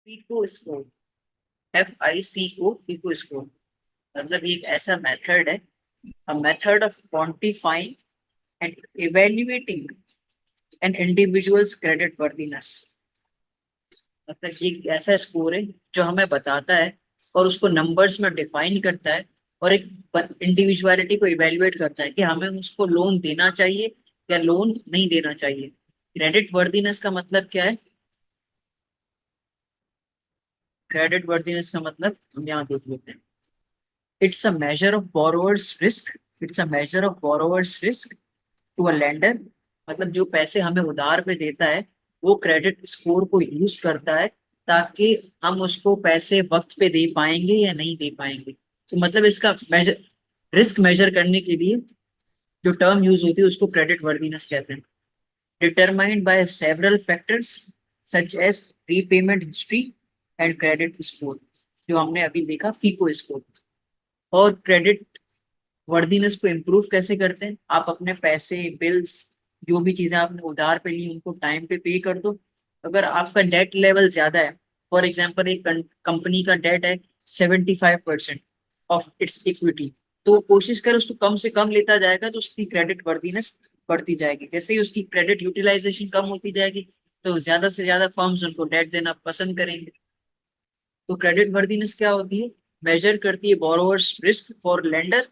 फीको score, FICO फीको score मतलब ये एक ऐसा मेथड है, a method of quantifying and evaluating an individual's credit worthiness। मतलब ये एक ऐसा स्कोर है जो हमें बताता है और उसको नंबर्स में डिफाइन करता है और एक इंडिविजुअलिटी को इवेल्युएट करता है कि हमें उसको लोन देना चाहिए या लोन नहीं देना चाहिए। क्रेडिट वर्दीनेस का मतलब क्या है? क्रेडिट वर्दीनेस का मतलब हम यहाँ देख लेते हैं। It's a measure of borrower's risk, it's a measure of borrower's risk to a lender. मतलब जो पैसे हमें उधार पे देता है वो क्रेडिट स्कोर को यूज करता है ताकि हम उसको पैसे वक्त पे दे पाएंगे या नहीं दे पाएंगे। तो मतलब इसका मेजर, रिस्क मेजर करने के लिए जो टर्म यूज होती है उसको क्रेडिट वर्दीनेस कहते हैं। Determined by several factors such as repayment history and credit score, जो हमने अभी देखा फीको स्कोर। और क्रेडिट वर्दीनेस को इम्प्रूव कैसे करते हैं? आप अपने पैसे, बिल्स, जो भी चीजें आपने उधार पे ली उनको टाइम पे कर दो। अगर आपका डेट लेवल ज्यादा है, फॉर एग्जाम्पल एक कंपनी का डेट है 75% ऑफ इट्स इक्विटी, तो कोशिश कर उसको कम से कम लेता जाएगा तो उसकी क्रेडिट वर्दीनेस बढ़ती जाएगी। जैसे ही उसकी क्रेडिट यूटिलाइजेशन कम होती जाएगी तो ज्यादा से ज्यादा फर्म्स उनको डेट देना पसंद करेंगे। तो क्रेडिट वर्दीनेस क्या होती है? मेजर करती है बोरोवर्स रिस्क फॉर लेंडर,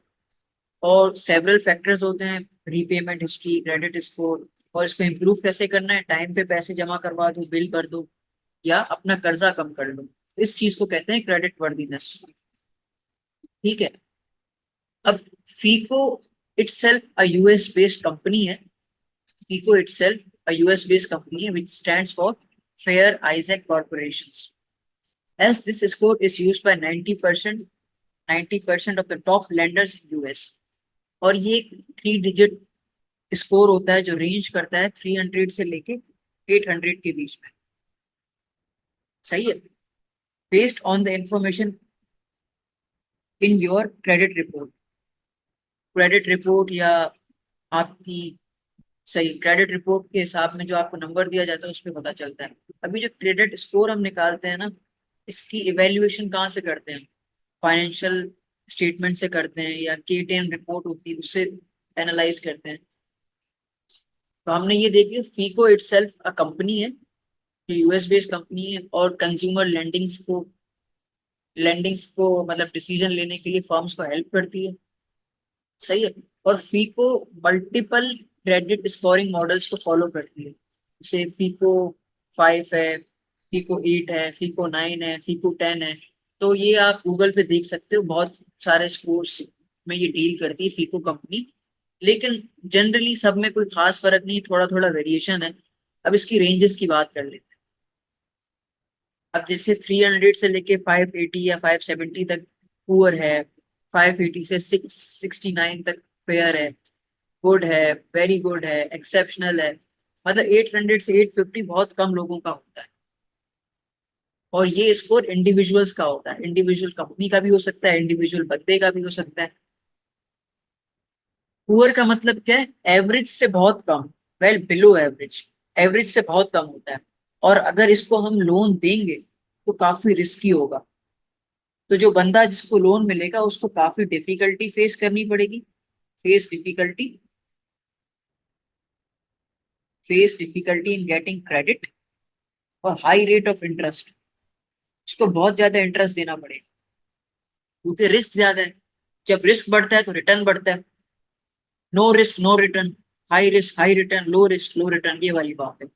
और सेवरल फैक्टर्स होते हैं, रीपेमेंट हिस्ट्री, क्रेडिट स्कोर। और इसको इम्प्रूव कैसे करना है? टाइम पे पैसे जमा करवा दो, बिल भर दो या अपना कर्जा कम कर लो। इस चीज को कहते हैं क्रेडिट वर्दीनेस। ठीक है। अब FICO itself a US based company है। FICO itself a US based company है which stands for Fair Isaac Corporations, as this score is used by 90% of the top lenders in US। और ये 3 digit score होता है जो range करता है 300 से लेके 800 के बीच में। सही है। Based on the information in your credit report, credit report या आपकी, सही, क्रेडिट रिपोर्ट के हिसाब में जो आपको नंबर दिया जाता है उस पर पता चलता है। अभी जो क्रेडिट स्कोर हम निकालते हैं ना, इसकी इवेल्युएशन कहाँ से करते हैं? फाइनेंशियल स्टेटमेंट से करते हैं या K10 रिपोर्ट होती है उससे एनालाइज करते हैं। तो हमने ये देख लिया फीको इटसेल्फ अ कंपनी है, जो यूएस बेस्ड कंपनी है और कंज्यूमर लेंडिंग्स को मतलब डिसीजन लेने के लिए फर्म्स को हेल्प करती है। सही है। और फीको मल्टीपल क्रेडिट स्कोरिंग मॉडल्स को फॉलो करती है, जैसे फीको 5 है, फीको 8 है, फीको 9 है, फीको 10 है। तो ये आप गूगल पे देख सकते हो, बहुत सारे स्कोर्स में ये डील करती है फीको कंपनी। लेकिन जनरली सब में कोई खास फर्क नहीं, थोड़ा थोड़ा वेरिएशन है। अब इसकी रेंजेस की बात कर लेते हैं। अब जैसे 300 से लेके 580 या 570 तक पुअर है, 580 से 669 तक फेयर है, गुड है, वेरी गुड है, एक्सेप्शनल है। मतलब 800 से 850 बहुत कम लोगों का होता है। और ये स्कोर इंडिविजुअल्स का होता है, इंडिविजुअल कंपनी का भी हो सकता है, इंडिविजुअल बंदे का भी हो सकता है। पुअर का मतलब क्या है? एवरेज से बहुत कम, वेल बिलो एवरेज, एवरेज से बहुत कम होता है। और अगर इसको हम लोन देंगे तो काफी रिस्की होगा। तो जो बंदा जिसको लोन मिलेगा उसको काफी डिफिकल्टी फेस करनी पड़ेगी, face difficulty, face difficulty in getting credit, और हाई रेट ऑफ इंटरेस्ट, उसको बहुत ज्यादा इंटरेस्ट देना पड़ेगा क्योंकि रिस्क ज्यादा है। जब रिस्क बढ़ता है तो रिटर्न बढ़ता है। No risk no return, high risk high return, low risk low return, ये वाली बात है।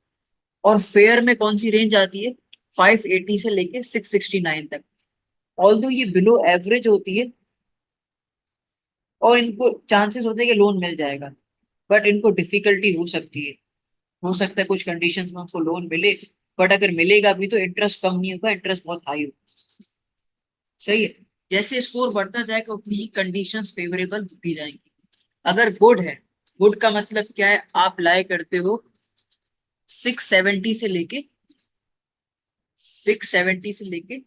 और फेयर में कौन सी रेंज आती है? 580 से लेके 669 तक। ऑल्दो ये बिलो एवरेज होती है और इनको चांसेस होते हैं कि लोन मिल जाएगा, बट इनको डिफिकल्टी हो सकती है। हो सकता है कुछ कंडीशंस में आपको लोन मिले, बट अगर मिलेगा भी तो इंटरेस्ट कम नहीं होगा, इंटरेस्ट बहुत हाई होगा। सही है। जैसे स्कोर बढ़ता जाएगा उतनी ही कंडीशंस फेवरेबल होती जाएंगी। अगर गुड है, गुड का मतलब क्या है? आप लाए करते हो 670 से लेके 670 से लेके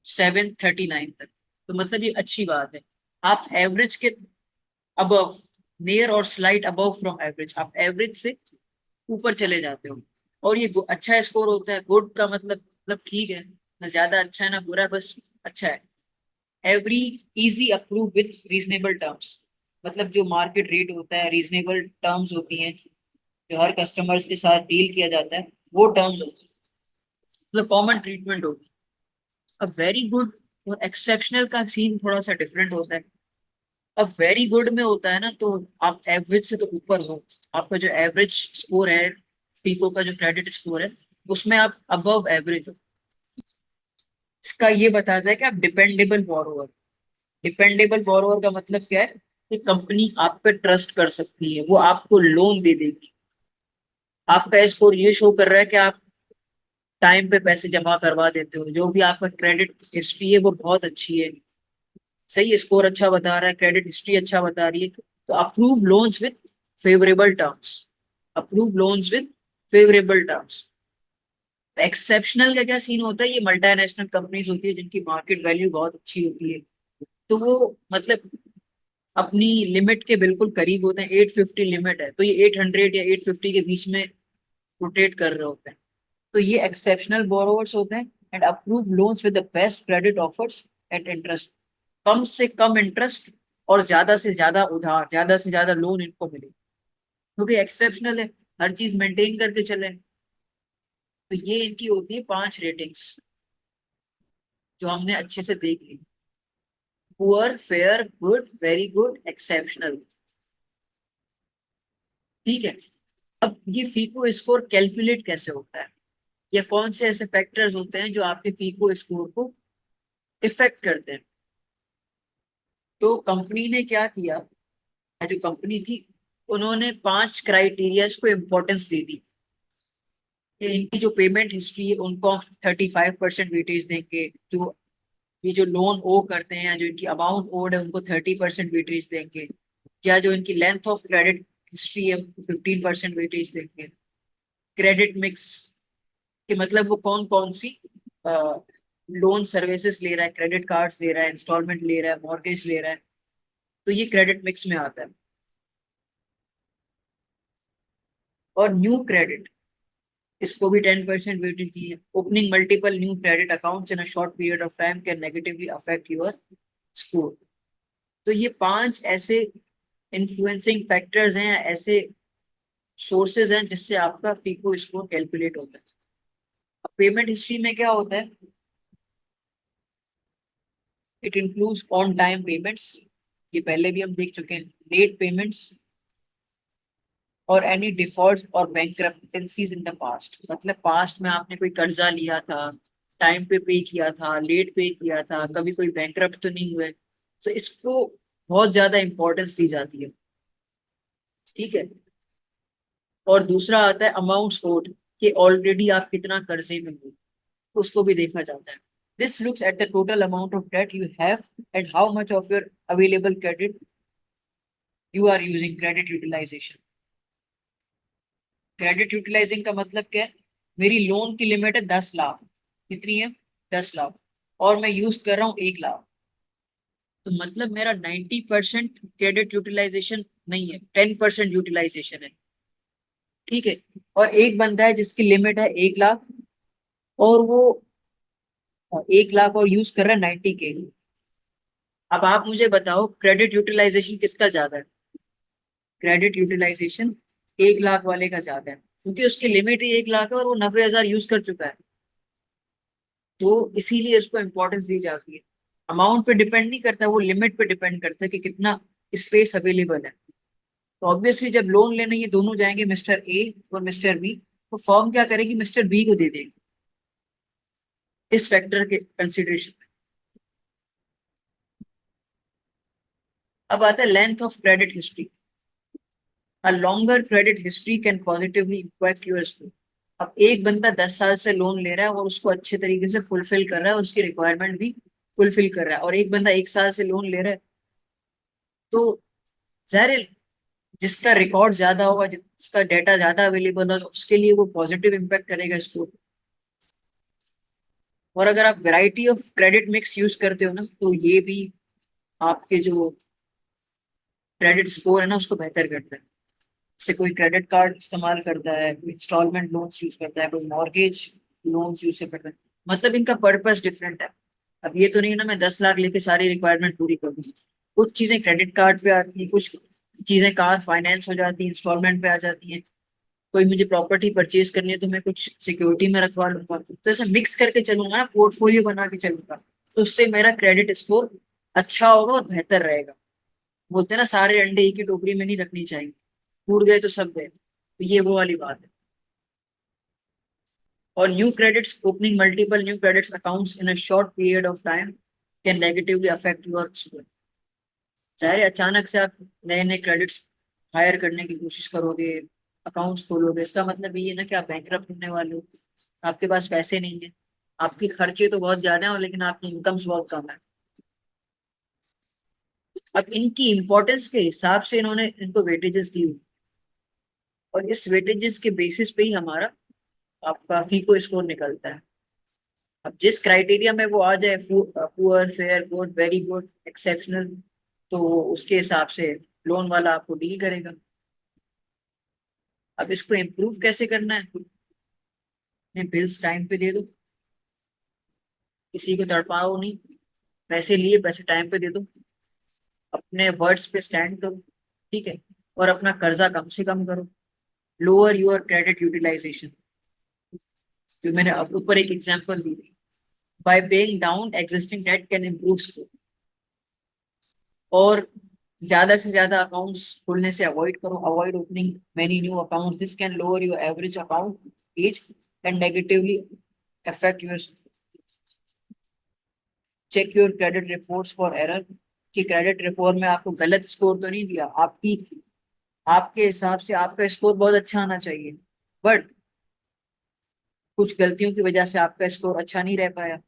739 तक, तो मतलब ये अच्छी बात है। आप एवरेज के अबव, नियर और स्लाइट अबव फ्रॉम एवरेज, आप एवरेज से ऊपर चले जाते हो और ये अच्छा स्कोर होता है। गुड का मतलब मतलब ठीक है, ना ज्यादा अच्छा है ना बुरा है, बस अच्छा है। Every easy approve with reasonable terms, मतलब जो मार्केट रेट होता है, रीजनेबल टर्म्स होती हैं, जो हर कस्टमर्स के साथ डील किया जाता है, वो टर्म्स होती है, मतलब कॉमन ट्रीटमेंट होगी। अब वेरी गुड और एक्सेप्शनल का सीन थोड़ा सा डिफरेंट होता है। अब वेरी गुड में होता है ना, तो आप एवरेज से तो ऊपर हो, आपका जो एवरेज स्कोर है, फीको का जो क्रेडिट स्कोर है, उसमें आप अबव एवरेज हो। इसका ये बताता है कि आप डिपेंडेबल बोरोवर। डिपेंडेबल बोरोवर का मतलब क्या है, कि कंपनी आप पे ट्रस्ट कर सकती है, वो आपको लोन दे देगी। आपका स्कोर ये शो कर रहा है कि आप टाइम पे पैसे जमा करवा देते हो, जो भी आपका क्रेडिट हिस्ट्री है वो बहुत अच्छी है। सही स्कोर अच्छा बता रहा है, क्रेडिट हिस्ट्री अच्छा बता रही है, तो approve loans with favourable terms. Approve loans with favourable terms. Exceptional का क्या सीन होता है, ये मल्टीनेशनल कंपनीज होती है जिनकी मार्केट वैल्यू बहुत अच्छी होती है, तो वो मतलब अपनी लिमिट के बिल्कुल करीब होते हैं। 850 लिमिट है, तो ये 800 या 850 के बीच में रोटेट कर रहे होते हैं, तो ये एक्सेप्शनल बोरोवर्स होते हैं। And approve loans with the best credit offers at interest, कम से कम इंटरेस्ट और ज्यादा से ज्यादा उधार, ज्यादा से ज्यादा लोन इनको मिले, क्योंकि एक्सेप्शनल है, हर चीज मेंटेन करके चले। तो ये इनकी होती है 5 रेटिंग्स, जो हमने अच्छे से देख ली। Poor, fair, good, very good, exceptional. ठीक है। अब ये फीको स्कोर कैलकुलेट कैसे होता है, या कौन से ऐसे फैक्टर्स होते हैं जो आपके फीको स्कोर को इफेक्ट करते हैं। तो कंपनी ने क्या किया, जो कंपनी थी, उन्होंने 5 क्राइटेरियाज को इम्पोर्टेंस दे दी, कि इनकी जो पेमेंट हिस्ट्री है उनको हम 35% वेटेज देंगे, जो ये जो लोन ओ करते हैं, या जो इनकी अमाउंट ओड है उनको 30% वेटेज देंगे, या जो इनकी लेंथ ऑफ क्रेडिट हिस्ट्री है उनको 15% वेटेज देंगे। क्रेडिट मिक्स, कि मतलब वो कौन कौन सी लोन सर्विसेज ले रहा है, क्रेडिट कार्ड्स ले रहा है, इंस्टॉलमेंट ले रहा है, मॉर्गेज ले रहा है, तो ये क्रेडिट मिक्स में आता है। और न्यू क्रेडिट, इसको भी 10% वेटेज दी है। Opening multiple new credit accounts in a short period of time can negatively affect your score. तो ये 5 ऐसे इन्फ्लुएंसिंग फैक्टर्स हैं, ऐसे सोर्सेज हैं जिससे आपका फीको स्कोर कैलकुलेट होता है। अब पेमेंट हिस्ट्री में क्या होता है, it includes on time payments, ये पहले भी हम देख चुके हैं, लेट पेमेंट्स, और एनी डिफॉल्ट और बैंकरप्टेंसीज इन द पास्ट, मतलब पास्ट में आपने कोई कर्जा लिया था, टाइम पे किया था, लेट पे किया था, कभी कोई बैंकरप्ट तो नहीं हुए, तो इसको बहुत ज्यादा इंपॉर्टेंस दी जाती है। ठीक है। और दूसरा आता है अमाउंट ओड, कि ऑलरेडी आप कितना कर्जे में हो, तो उसको भी देखा जाता है। This looks at the total amount of debt you have and how much of your available credit you are using, credit utilisation. Credit utilising का मतलब क्या है, मेरी लोन की लिमिट है 10 लाख, कितनी है, 10 लाख, और मैं यूज कर रहा हूँ 1 लाख, तो मतलब मेरा 90% क्रेडिट यूटिलाइजेशन नहीं है, 10% यूटिलाइजेशन है। ठीक है। और एक बंदा है जिसकी लिमिट है 1 लाख, और वो 1 लाख और यूज कर रहा है 90 के। अब आप मुझे बताओ क्रेडिट यूटिलाइजेशन किसका ज्यादा है। क्रेडिट यूटिलाइजेशन 1 लाख वाले का ज्यादा है, क्योंकि उसकी लिमिट ही 1 लाख है और वो 90,000 यूज कर चुका है, तो इसीलिए इसको इंपॉर्टेंस दी जाती है। अमाउंट पे डिपेंड नहीं करता, वो लिमिट पे डिपेंड करता है कि कितना स्पेस अवेलेबल है। तो ऑब्वियसली जब लोन लेने ये दोनों जाएंगे, मिस्टर ए और मिस्टर बी, तो फर्म क्या करेगी, मिस्टर बी को दे देगी, इस फैक्टर के कंसिडरेशन में। अब आता है length of credit history. A longer credit history can positively impact your score. अब एक बंदा 10 साल से लोन ले रहा है और उसको अच्छे तरीके से फुलफिल कर रहा है और उसकी रिक्वायरमेंट भी फुलफिल कर रहा है, और एक बंदा 1 साल से लोन ले रहा है, तो जाहिर है जिसका रिकॉर्ड ज्यादा होगा, जिसका डेटा ज्यादा अवेलेबल होगा, उसके लिए वो पॉजिटिव इम्पैक्ट करेगा स्कोर। और अगर आप variety of credit mix use करते हो ना, तो ये भी आपके जो क्रेडिट स्कोर है ना उसको बेहतर करता है। जैसे कोई क्रेडिट कार्ड इस्तेमाल करता है, कोई इंस्टॉलमेंट लोन्स यूज करता है, कोई मॉर्गेज लोन्स यूज करता है, मतलब इनका पर्पस डिफरेंट है। अब ये तो नहीं ना मैं 10 लाख लेके सारी रिक्वायरमेंट पूरी कर दूँ। कुछ चीजें क्रेडिट कार्ड पे आती हैं, कुछ चीजें कार फाइनेंस हो जाती है, इंस्टॉलमेंट पे आ जाती हैं। कोई मुझे प्रॉपर्टी परचेज करनी है तो मैं कुछ सिक्योरिटी में रखवा लूंगा, तो ऐसे मिक्स करके चलूंगा ना, पोर्टफोलियो बना के चलूंगा, तो उससे मेरा क्रेडिट स्कोर अच्छा होगा और बेहतर रहेगा। बोलते हैं ना, सारे अंडे एक ही टोकरी में नहीं रखनी चाहिए, टूट गए तो सब गए, तो ये वो वाली बात है। और new credits, opening multiple new credits accounts in a short period of time can negatively affect your score. चाहे अचानक से आप नए नए क्रेडिट्स हायर करने की कोशिश करोगे, अकाउंट्स खोलोगे, इसका मतलब ये है ना कि आप बैंकरप्ट होने वाले हो, आपके पास पैसे नहीं है, आपके खर्चे तो बहुत ज्यादा हैं और लेकिन आपकी इनकम्स बहुत कम है। अब इनकी इंपॉर्टेंस के हिसाब से इन्होंने इनको वेटेजेस दी हुई, और इस वेटेजेस के बेसिस पे ही हमारा आपका फीको स्कोर निकलता है। अब जिस क्राइटेरिया में वो आ जाए, poor, fair, good, very good, exceptional, तो उसके हिसाब से लोन वाला आपको डील करेगा। अब इसको इम्प्रूव कैसे करना है? अपने बिल्स टाइम पे दे दो, किसी को तड़पाओ नहीं, पैसे लिए पैसे टाइम पे दे दो, अपने वर्ड्स पे स्टैंड करो, ठीक है, और अपना कर्जा कम से कम करो। लोअर योर क्रेडिट यूटिलाइजेशन, जो मैंने अब ऊपर एक एग्जांपल दी थी, by paying down existing debt can improve score. और ज्यादा से ज्यादा अकाउंट्स खोलने से अवॉइड करो, avoid opening many new accounts, this can lower your average account age and negatively affect your. Check your credit reports for error, कि credit report में आपको गलत स्कोर तो नहीं दिया, आपकी आपके हिसाब से आपका स्कोर बहुत अच्छा आना चाहिए, बट कुछ गलतियों की वजह से आपका स्कोर अच्छा नहीं रह पाया।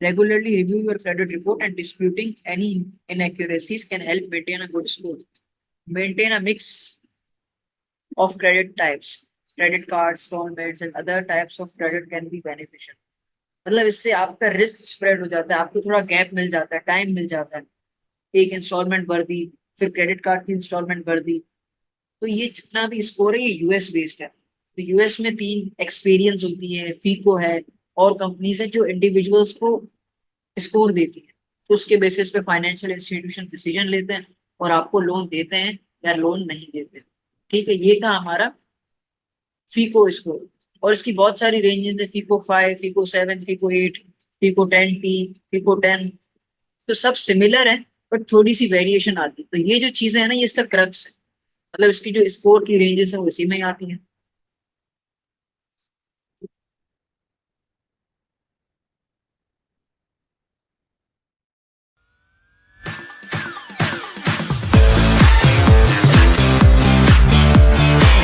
Regularly review your credit report and disputing any inaccuracies can help maintain a good score. Maintain a mix of credit types. Credit cards, installments, and other types of credit can be beneficial. मतलब इससे आपका risk spread हो जाता है, आपको थोड़ा gap मिल जाता है, टाइम मिल जाता है। एक इंस्टॉलमेंट भर दी, फिर क्रेडिट कार्ड की इंस्टॉलमेंट भर दी, तो ये जितना भी स्कोर है ये यूएस बेस्ड है। तो यूएस में 3 एक्सपीरियंस होती है, फीको है, और कंपनीज है जो इंडिविजुअल्स को स्कोर देती है, तो उसके बेसिस पे फाइनेंशियल इंस्टीट्यूशन डिसीजन लेते हैं और आपको लोन देते हैं या लोन नहीं देते हैं। ठीक है, ये था हमारा फीको स्कोर। और इसकी बहुत सारी रेंजेस है, फीको 5, फीको 7, फीको 8, फीको 10T, फीको 10। तो सब सिमिलर है, बट थोड़ी सी वेरिएशन आती है। तो ये जो चीजें है ना, ये इसका क्रक्स है, मतलब इसकी जो स्कोर की रेंजेस है वो इसी में ही आती है।